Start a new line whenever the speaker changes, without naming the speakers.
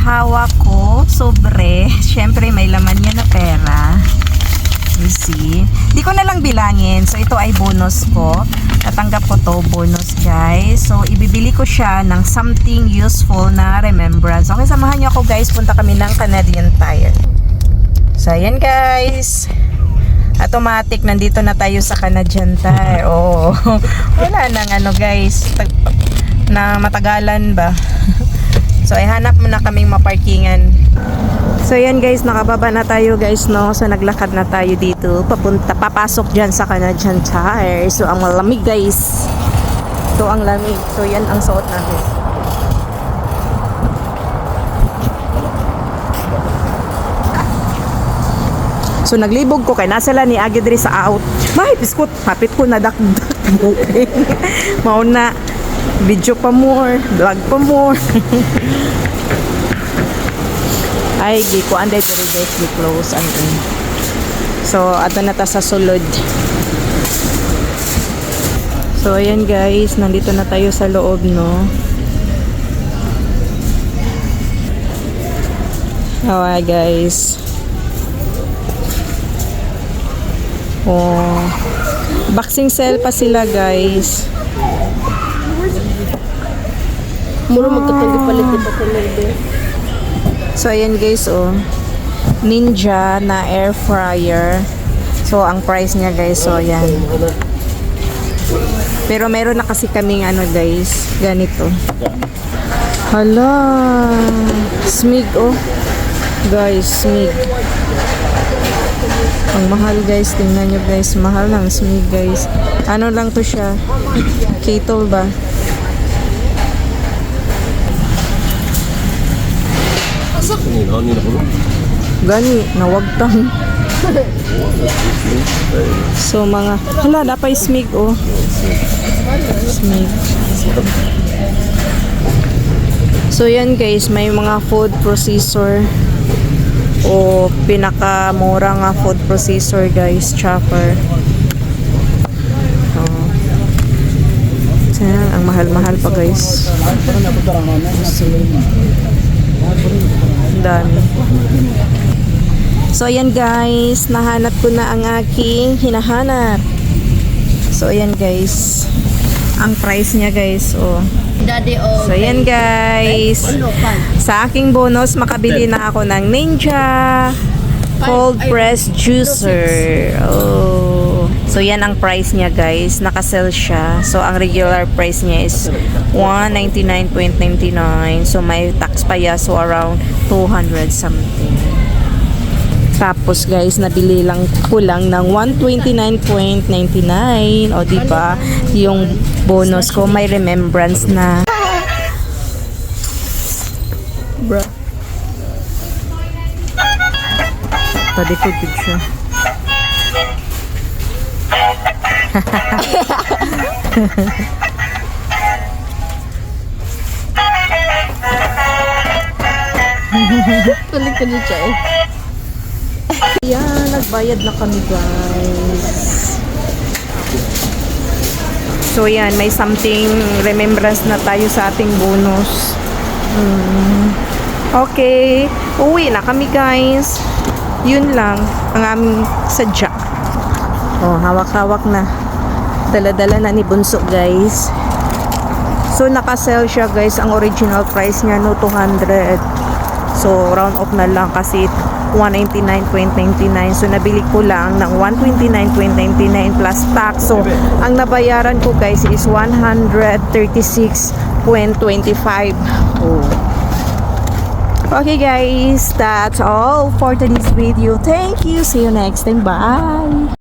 hawak ko, sobre. Syempre, may laman yan na pera. You see? Di ko na lang bilangin. So, ito ay bonus ko. Natanggap ko to, bonus guys. So, ibibili ko siya ng something useful na remembrance. Okay, samahan niyo ako guys. Punta kami ng Canadian Tire. So, ayan guys. Automatic, nandito na tayo sa Canadian Tire. Oh, wala nang ano guys. Na matagalan ba? So, ay hanap muna kaming maparkingan. So, yan guys, nakababa na tayo guys, no? So, naglakad na tayo dito. Papasok dyan sa Canadian Tire. So, ang malamig guys. Ito ang lamig. So, yan ang suot natin. So, naglibog ko kay nasala ni Agidri sa out. May biskot. Hapit ko na dakdak. Mauna. Video pa more. Vlog pa more. Ay, ko anday diri guys, di close ang so ato na ta sa sulod. So ayan guys, nandito na tayo sa loob, no. Hi guys. Oh, boxing sale pa sila guys.
Muro magkatanggi palit ito ko din.
So, ayan guys, oh. Ninja na air fryer. So, ang price niya guys, so, ayan. Pero meron na kasi kaming ano guys, ganito. Hala! Smig, oh. Guys, smig. Ang mahal guys, tingnan nyo guys. Mahal ng smig guys. Ano lang to siya? Kettle ba? Gani, nawagtang. So mga, hala, dapat smig, oh. Smig. So yan guys, may mga food processor o pinakamura nga food processor guys, chopper. Oh. So, yan, ang mahal-mahal pa guys. Dami. So ayan guys, nahanap ko na ang aking hinahanap. So ayan guys, ang price niya guys, oh. So ayan guys, sa aking bonus makabili na ako ng Ninja cold press juicer. Oh. So yan ang price niya guys, naka-sell siya. So ang regular price niya is $199.99. So may tax pa ya, so around 200 something. Tapos guys, nabili lang ko lang ng $129.99. O diba, yung bonus ko may remembrance na. Bro. Tadi ko picture.
Tulik ko niya siya eh.
Yan, nagbayad na kami guys. So yan, may something remembrance na tayo sa ating bonus. Okay, uwi na kami guys. Yun lang ang aming sadya. Oh, hawak-hawak na. Dala-dala na ni Bunso guys. So naka-sell siya guys. Ang original price niya no 200. So round off na lang kasi $199.99. So nabili ko lang ng $129.99 plus tax. So ang nabayaran ko guys is $136.25. Oh. Okay guys, that's all for today's video. Thank you. See you next time. Bye.